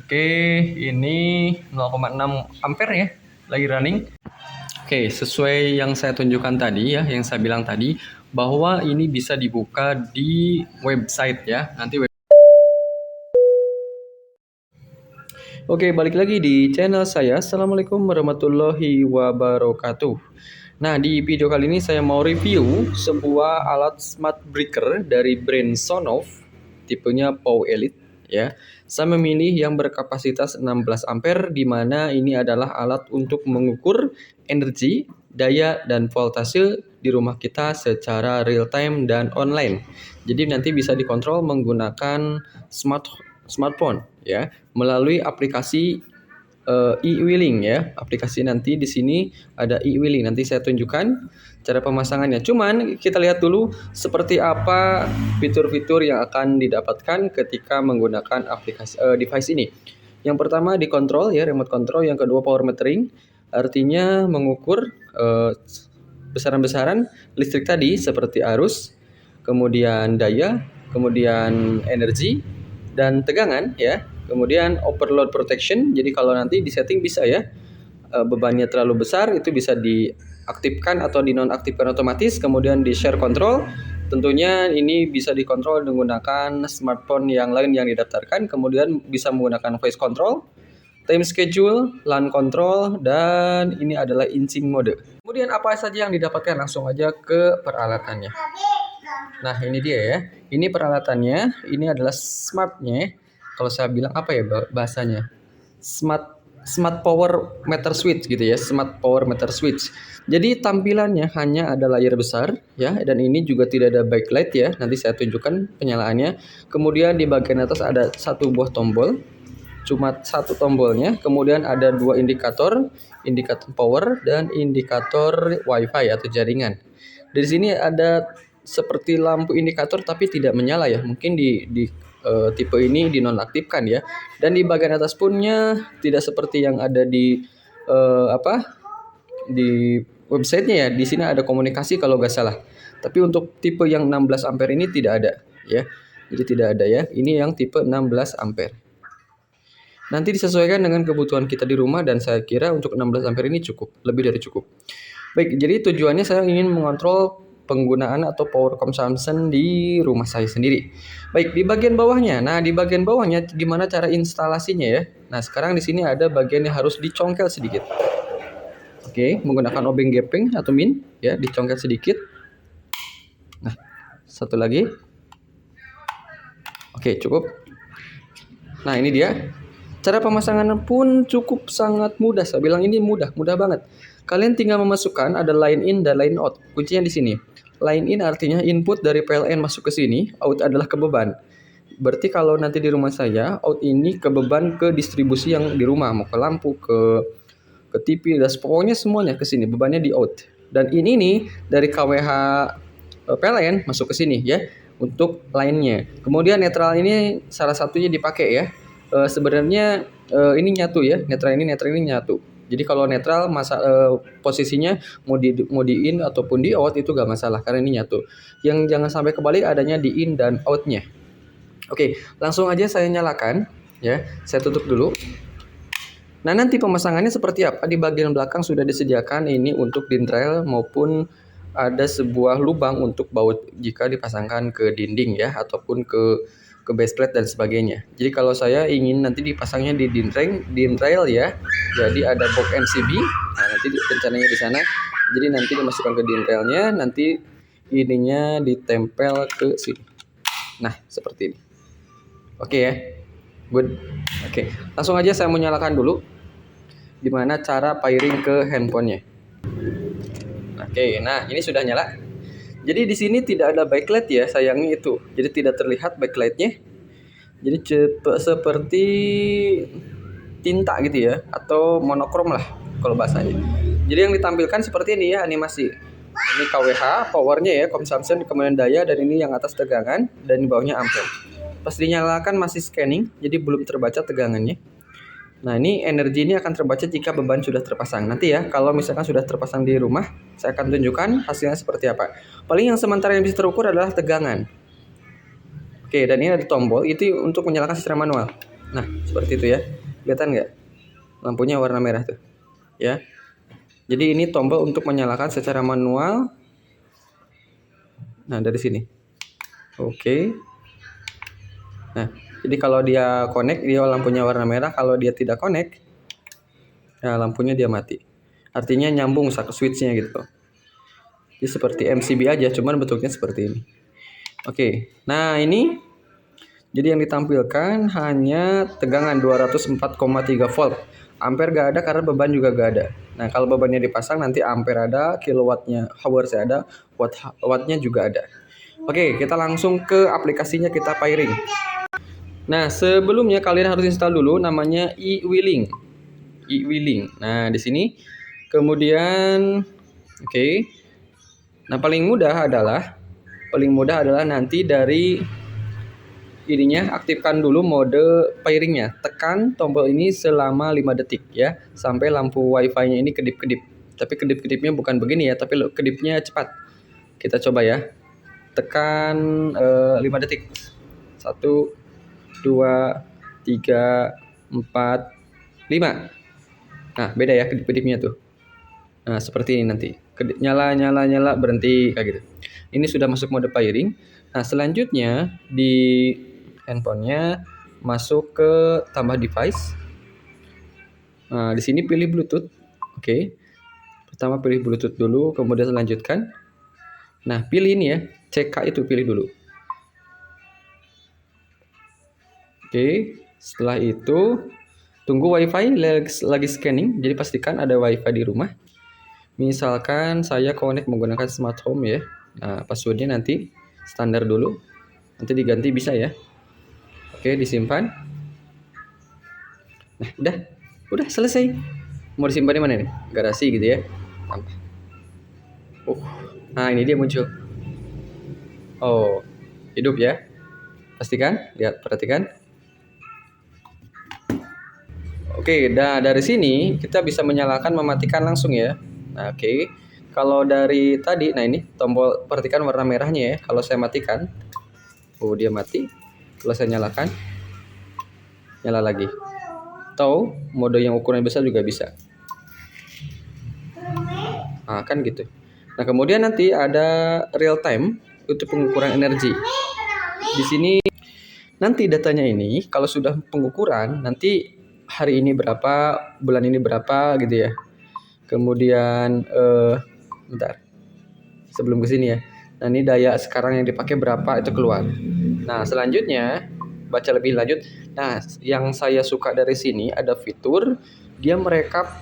Oke, ini 0,6 ampere ya, lagi running. Oke, sesuai yang saya tunjukkan tadi ya, yang saya bilang tadi, bahwa ini bisa dibuka di website ya. Oke, balik lagi di channel saya. Assalamualaikum warahmatullahi wabarakatuh. Nah, di video kali ini saya mau review sebuah alat smart breaker dari brand Sonoff, tipenya POW Elite ya. Saya memilih yang berkapasitas 16 ampere, di mana ini adalah alat untuk mengukur energi, daya, dan voltase di rumah kita secara real time dan online. Jadi nanti bisa dikontrol menggunakan smartphone ya, melalui aplikasi e-wheeling ya. Aplikasi nanti di sini ada e-wheeling. Nanti saya tunjukkan cara pemasangannya. Cuman kita lihat dulu seperti apa fitur-fitur yang akan didapatkan ketika menggunakan aplikasi device ini. Yang pertama di control ya, remote control. Yang kedua power metering, artinya mengukur besaran-besaran listrik tadi seperti arus, kemudian daya, kemudian energi dan tegangan ya. Kemudian overload protection, jadi kalau nanti di setting bisa ya, bebannya terlalu besar itu bisa diaktifkan atau dinonaktifkan otomatis. Kemudian di share control, tentunya ini bisa dikontrol menggunakan smartphone yang lain yang didaftarkan. Kemudian bisa menggunakan voice control, time schedule, LAN control, dan ini adalah inching mode. Kemudian apa saja yang didapatkan, langsung aja ke peralatannya. Nah ini dia ya, ini peralatannya, ini adalah smartnya. Kalau saya bilang apa ya bahasanya, smart power meter switch gitu ya, smart power meter switch. Jadi tampilannya hanya ada layar besar ya, dan ini juga tidak ada backlight ya. Nanti saya tunjukkan penyalaannya. Kemudian di bagian atas ada satu buah tombol, cuma satu tombolnya. Kemudian ada dua indikator, indikator power dan indikator wifi atau jaringan. Dari sini ada seperti lampu indikator tapi tidak menyala ya, mungkin di tipe ini dinonaktifkan ya. Dan di bagian atas punnya tidak seperti yang ada di di websitenya ya. Di sini ada komunikasi kalau nggak salah. Tapi untuk tipe yang 16 ampere ini tidak ada ya. Jadi tidak ada ya. Ini yang tipe 16 ampere. Nanti disesuaikan dengan kebutuhan kita di rumah, dan saya kira untuk 16 ampere ini cukup, lebih dari cukup. Baik, jadi tujuannya saya ingin mengontrol penggunaan atau power consumption di rumah saya sendiri. Baik, di bagian bawahnya. Nah, di bagian bawahnya gimana cara instalasinya ya? Nah, sekarang di sini ada bagian yang harus dicongkel sedikit. Oke, menggunakan obeng gepeng atau min ya, dicongkel sedikit. Nah, satu lagi. Oke, cukup. Nah, ini dia. Cara pemasangan pun cukup sangat mudah. Saya bilang ini mudah banget. Kalian tinggal memasukkan ada line in dan line out. Kuncinya di sini. Line in artinya input dari PLN masuk ke sini, out adalah ke beban. Berarti kalau nanti di rumah saya, out ini ke beban ke distribusi yang di rumah, mau ke lampu, ke TV, dan pokoknya semuanya ke sini, bebannya di out. Dan ini nih dari KWH PLN masuk ke sini ya untuk line-nya. Kemudian netral ini salah satunya dipakai ya. Sebenarnya ini nyatu ya, netral ini nyatu. Jadi kalau netral posisinya mau di in ataupun di out itu gak masalah karena ini nyatu. Yang jangan sampai kebalik adanya di in dan outnya. Oke, langsung aja saya nyalakan ya. Saya tutup dulu. Nah, nanti pemasangannya seperti apa? Di bagian belakang sudah disediakan ini untuk dintrail maupun ada sebuah lubang untuk baut jika dipasangkan ke dinding ya, ataupun ke base plate dan sebagainya. Jadi kalau saya ingin nanti dipasangnya di dintrail ya. Jadi ada box MCB. Nah, nanti rencananya di sana. Jadi nanti dimasukkan ke dintrailnya, nanti ininya ditempel ke sini. Nah, seperti ini. Oke ya. Good. Oke. Langsung aja saya mau nyalakan dulu. Gimana cara pairing ke handphonenya. Oke, nah ini sudah nyala. Jadi di sini tidak ada backlight ya, sayangnya itu. Jadi tidak terlihat backlightnya. Jadi seperti tinta gitu ya, atau monokrom lah kalau bahasanya. Jadi yang ditampilkan seperti ini ya animasi. Ini KWH, powernya ya, consumption, kemudian daya, dan ini yang atas tegangan, dan di bawahnya ampere. Pas dinyalakan masih scanning, jadi belum terbaca tegangannya. Nah, ini energi ini akan terbaca jika beban sudah terpasang. Nanti ya, kalau misalkan sudah terpasang di rumah, saya akan tunjukkan hasilnya seperti apa. Paling yang sementara yang bisa terukur adalah tegangan. Oke, dan ini ada tombol, itu untuk menyalakan secara manual. Nah, seperti itu ya. Kelihatan nggak? Lampunya warna merah tuh. Ya. Jadi ini tombol untuk menyalakan secara manual. Nah, dari sini. Oke. Nah, jadi kalau dia connect, dia lampunya warna merah. Kalau dia tidak connect, nah lampunya dia mati. Artinya nyambung ke switchnya gitu. Jadi seperti MCB aja, cuman bentuknya seperti ini. Oke. Nah, ini jadi yang ditampilkan hanya tegangan 204,3 volt. Ampere gak ada karena beban juga gak ada. Nah, kalau bebannya dipasang nanti ampere ada, kilowattnya, hours ada, wattnya juga ada. Oke, kita langsung ke aplikasinya, kita pairing. Nah, sebelumnya kalian harus install dulu namanya e-wheeling. E-wheeling. Nah, di sini kemudian oke. Nah, paling mudah adalah nanti dari ininya aktifkan dulu mode pairingnya. Tekan tombol ini selama 5 detik ya, sampai lampu wifi-nya ini kedip-kedip. Tapi kedip-kedipnya bukan begini ya, tapi kedipnya cepat. Kita coba ya. Tekan 5 detik. 1 2 3 4 5. Nah, beda ya kedip-kedipnya tuh. Nah, seperti ini nanti. Kedip nyala nyala nyala berhenti kayak gitu. Ini sudah masuk mode pairing. Nah, selanjutnya di handphonenya masuk ke tambah device. Nah, di sini pilih Bluetooth. Oke. Pertama pilih Bluetooth dulu, kemudian lanjutkan. Nah, pilih ini ya, CK itu pilih dulu. Oke, setelah itu tunggu WiFi lagi scanning, jadi pastikan ada WiFi di rumah. Misalkan saya connect menggunakan smart home ya. Nah, passwordnya nanti standar dulu, nanti diganti bisa ya. Oke, disimpan. Nah, udah selesai. Mau disimpan di mana nih? Garasi gitu ya. Tambah. Nah ini dia muncul. Oh, hidup ya. Pastikan, lihat, perhatikan. Oke, nah dari sini kita bisa menyalakan, mematikan langsung ya. Nah, oke. Kalau dari tadi, nah ini tombol, perhatikan warna merahnya ya. Kalau saya matikan, oh dia mati. Kalau saya nyalakan, nyala lagi. Atau mode yang ukuran besar juga bisa. Nah, kan gitu. Nah, kemudian nanti ada real time untuk pengukuran energi. Di sini nanti datanya ini kalau sudah pengukuran, nanti hari ini berapa, bulan ini berapa gitu ya. Kemudian bentar. Sebelum ke sini ya. Nah, ini daya sekarang yang dipakai berapa itu keluar. Nah, selanjutnya baca lebih lanjut. Nah, yang saya suka dari sini ada fitur dia merekap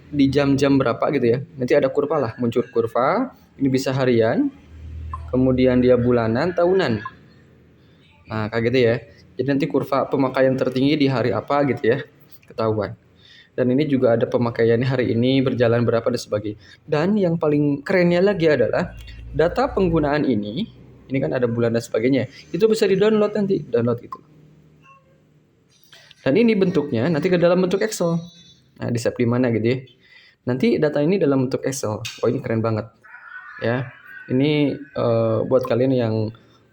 di jam-jam berapa gitu ya. Nanti ada kurva lah, muncul kurva. Ini bisa harian. Kemudian dia bulanan, tahunan. Nah, kayak gitu ya. Jadi nanti kurva pemakaian tertinggi di hari apa gitu ya, ketahuan. Dan ini juga ada pemakaiannya hari ini, berjalan berapa dan sebagainya. Dan yang paling kerennya lagi adalah data penggunaan ini kan ada bulan dan sebagainya. Itu bisa di-download nanti, download itu. Dan ini bentuknya nanti ke dalam bentuk Excel. Nah, di save di mana gitu ya. Nanti data ini dalam bentuk Excel. Oh, ini keren banget. Ya. Ini buat kalian yang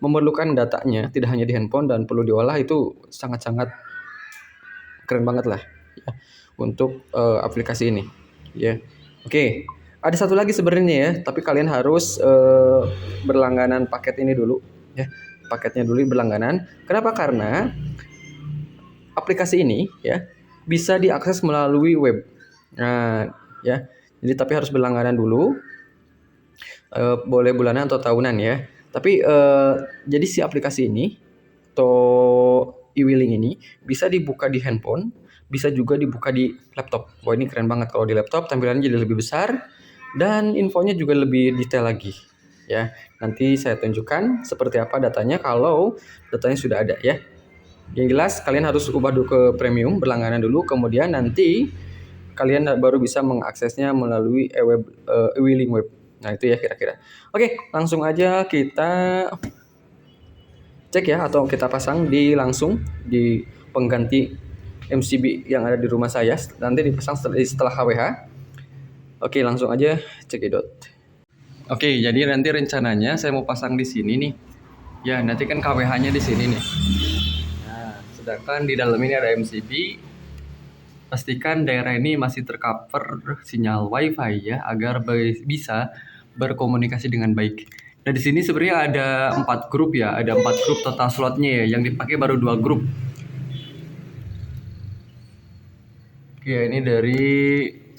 memerlukan datanya tidak hanya di handphone dan perlu diolah, itu sangat-sangat keren banget lah ya, untuk aplikasi ini ya. Oke, ada satu lagi sebenarnya ya, tapi kalian harus berlangganan paket ini dulu ya. Paketnya dulu berlangganan. Kenapa? Karena aplikasi ini ya bisa diakses melalui web. Nah, ya. Jadi tapi harus berlangganan dulu. Boleh bulanan atau tahunan ya. Tapi jadi si aplikasi ini atau e-wheeling ini bisa dibuka di handphone, bisa juga dibuka di laptop. Wah, ini keren banget. Kalau di laptop tampilannya jadi lebih besar dan infonya juga lebih detail lagi ya. Nanti saya tunjukkan seperti apa datanya kalau datanya sudah ada ya. Yang jelas kalian harus ubah dulu ke premium, berlangganan dulu, kemudian nanti kalian baru bisa mengaksesnya melalui e-wheeling web. Nah, itu ya kira-kira. Oke, langsung aja kita cek ya, atau kita pasang langsung di pengganti MCB yang ada di rumah saya. Nanti dipasang setelah KWH. Oke, langsung aja cekidot. Oke, jadi nanti rencananya saya mau pasang di sini nih. Ya, nanti kan KWH-nya di sini nih. Nah, Sedangkan di dalam ini ada MCB. Pastikan daerah ini masih tercover sinyal WiFi ya, agar bisa berkomunikasi dengan baik. Nah di sini sebenarnya ada 4 grup ya, ada 4 grup total slotnya ya, yang dipakai baru 2 grup. Oke, ini dari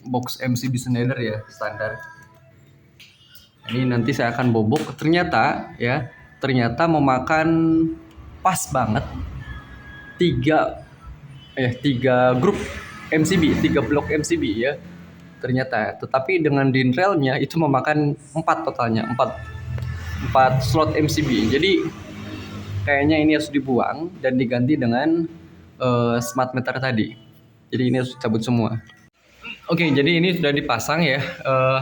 box MCB Schneider ya, standar. Ini nanti saya akan bobok. Ternyata memakan pas banget 3 grup MCB, 3 blok MCB ya. Ternyata, tetapi dengan DIN-railnya itu memakan 4 totalnya, 4 slot MCB. Jadi kayaknya ini harus dibuang dan diganti dengan smart meter tadi. Jadi ini harus cabut semua. Oke, jadi ini sudah dipasang ya.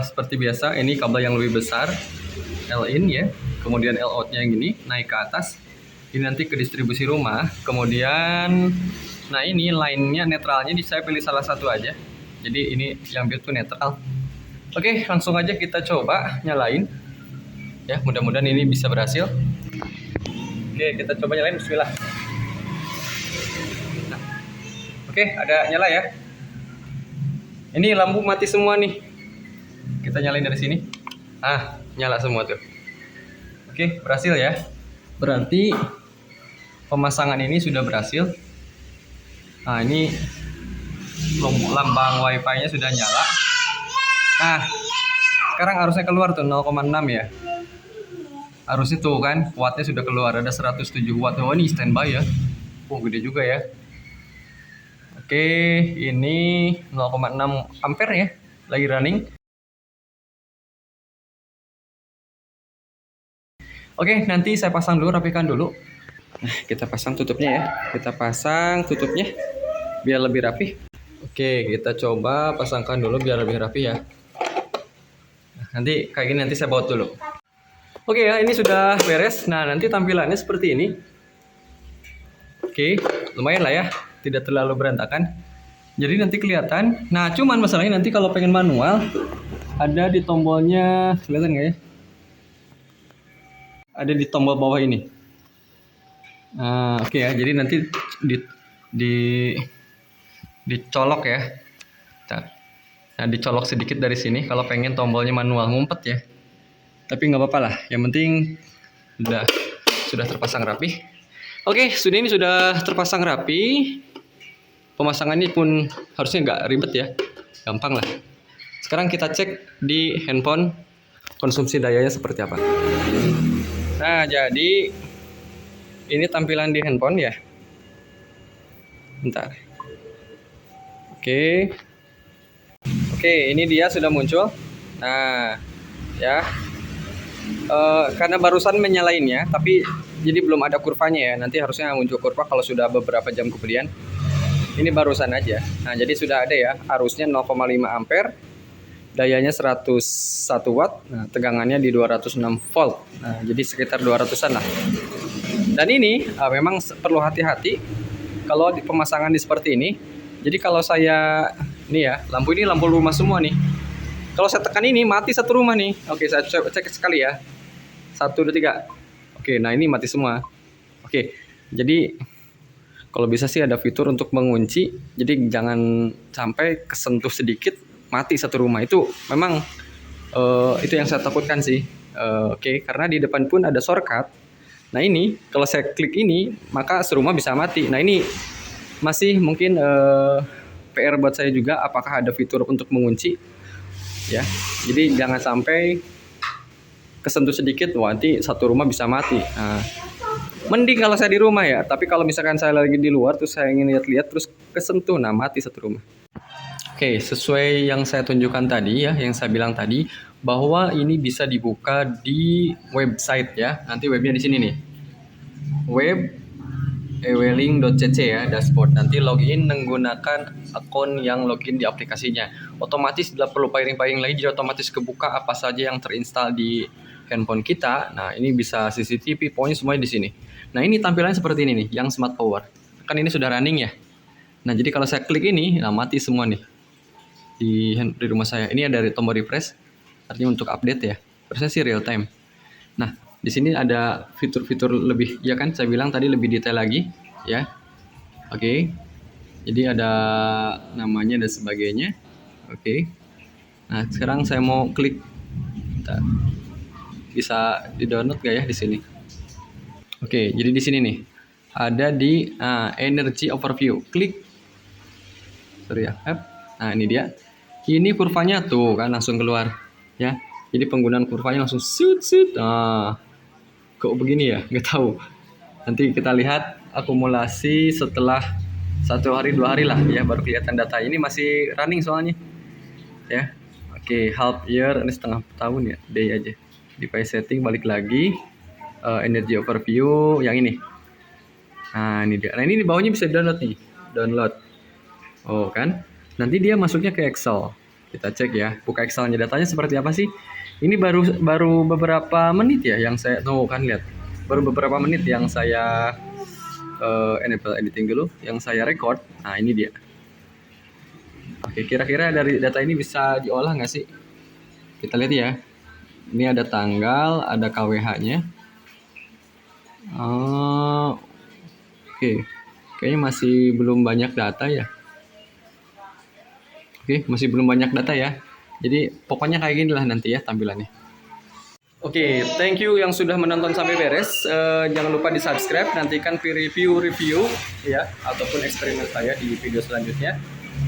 Seperti biasa, ini kabel yang lebih besar, L-in ya. Kemudian L-out-nya yang ini naik ke atas. Ini nanti ke distribusi rumah. Kemudian, nah ini line-nya netralnya saya pilih salah satu aja. Jadi ini yang biru itu netral. Oke, langsung aja kita coba nyalain. Ya, mudah-mudahan ini bisa berhasil. Oke, kita coba nyalain. Bismillah. Nah, oke, ada nyala ya. Ini lampu mati semua nih. Kita nyalain dari sini. Nyala semua tuh. Oke, berhasil ya. Berarti pemasangan ini sudah berhasil. Nah, ini lambang WiFi-nya sudah nyala. Nah, sekarang arusnya keluar tuh 0,6 ya. Arusnya tuh kan, wattnya sudah keluar, ada 107 watt. Oh, ini standby ya. Gede juga ya. Oke, ini 0,6 ampere ya, lagi running. Oke, nanti saya pasang dulu, rapikan dulu. Nah, kita pasang tutupnya ya. Kita pasang tutupnya biar lebih rapi. Oke, kita coba pasangkan dulu biar lebih rapi ya. Nah, nanti kayak gini, nanti saya baut dulu. Oke ya, ini sudah beres. Nah, nanti tampilannya seperti ini. Oke, lumayan lah ya, tidak terlalu berantakan. Jadi nanti kelihatan. Nah, cuman masalahnya nanti kalau pengen manual, ada di tombolnya, kelihatan nggak ya? Ada di tombol bawah ini. Nah, oke ya, jadi nanti dicolok ya. Nah, dicolok sedikit dari sini kalau pengen tombolnya manual, ngumpet ya. Tapi nggak apa-apa lah, yang penting sudah terpasang rapi. Oke, ini sudah terpasang rapi. Pemasangannya pun harusnya nggak ribet ya, gampang lah. Sekarang kita cek di handphone konsumsi dayanya seperti apa. Nah, jadi ini tampilan di handphone ya. Bentar. Oke, ini dia sudah muncul. Nah, ya. Karena barusan menyalainnya, tapi jadi belum ada kurvanya ya. Nanti harusnya muncul kurva kalau sudah beberapa jam kemudian. Ini barusan aja. Nah, jadi sudah ada ya, arusnya 0,5 ampere, dayanya 101 watt, nah, tegangannya di 206 volt. Nah, jadi sekitar 200-an lah. Dan ini memang perlu hati-hati kalau pemasangan seperti ini. Jadi kalau saya, nih ya, lampu ini lampu rumah semua nih. Kalau saya tekan ini, mati satu rumah nih. Oke, saya cek sekali ya. 1, 2, 3. Oke, nah ini mati semua. Oke, jadi kalau bisa sih ada fitur untuk mengunci. Jadi jangan sampai kesentuh sedikit, mati satu rumah. Itu memang itu yang saya takutkan sih. Oke, karena di depan pun ada shortcut. Nah ini, kalau saya klik ini, maka serumah bisa mati. Nah ini masih mungkin PR buat saya juga, apakah ada fitur untuk mengunci. Ya, jadi jangan sampai kesentuh sedikit, nanti satu rumah bisa mati. Nah, mending kalau saya di rumah ya, tapi kalau misalkan saya lagi di luar terus saya ingin lihat-lihat terus kesentuh, nah mati satu rumah. Oke, sesuai yang saya tunjukkan tadi ya, yang saya bilang tadi, bahwa ini bisa dibuka di website ya. Nanti webnya di sini nih, web eweling.cc ya, dashboard. Nanti login menggunakan akun yang login di aplikasinya. Otomatis tidak perlu pairing-pairing lagi, jadi otomatis kebuka apa saja yang terinstall di handphone kita. Nah, ini bisa CCTV, pokoknya semuanya di sini. Nah, ini tampilannya seperti ini nih, yang smart power. Kan ini sudah running ya. Nah, jadi kalau saya klik ini, nah mati semua nih di rumah saya. Ini ada tombol refresh, artinya untuk update ya. Harusnya sih real time. Nah, di sini ada fitur-fitur lebih, ya kan? Saya bilang tadi lebih detail lagi, ya. Oke. Jadi ada namanya dan sebagainya. Oke. Nah, sekarang saya mau klik. Bentar. Bisa di-download gak ya di sini? Oke, jadi di sini nih. Ada di Energy Overview. Klik. Sorry ya. Nah, ini dia. Ini kurvanya tuh kan langsung keluar ya. Jadi penggunaan kurvanya langsung shoot. Nah, kok begini ya? Nggak tahu. Nanti kita lihat akumulasi setelah 1 hari 2 hari lah ya, baru kelihatan data. Ini masih running soalnya ya. Oke, half year, ini setengah tahun ya, day aja. Device setting, balik lagi, energy overview yang ini. Nah, ini dia. Nah, ini di bawahnya bisa download nih, download. Oh kan, nanti dia masuknya ke Excel. Kita cek ya, buka Excelnya, datanya seperti apa sih? Ini baru beberapa menit ya yang saya tuh kan lihat. Baru beberapa menit yang saya enable editing dulu, yang saya record. Nah, ini dia. Oke, kira-kira dari data ini bisa diolah nggak sih? Kita lihat ya. Ini ada tanggal, ada KWH-nya. Oke, kayaknya masih belum banyak data ya. Oke, masih belum banyak data ya. Jadi pokoknya kayak gini lah nanti ya tampilannya. Oke, thank you yang sudah menonton sampai beres. Jangan lupa di subscribe, nantikan review ya, ataupun eksperimen saya di video selanjutnya.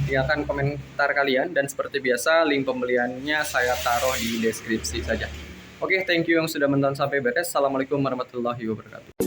Tinggalkan komentar kalian, dan seperti biasa link pembeliannya saya taruh di deskripsi saja. Oke, thank you yang sudah menonton sampai beres. Assalamualaikum warahmatullahi wabarakatuh.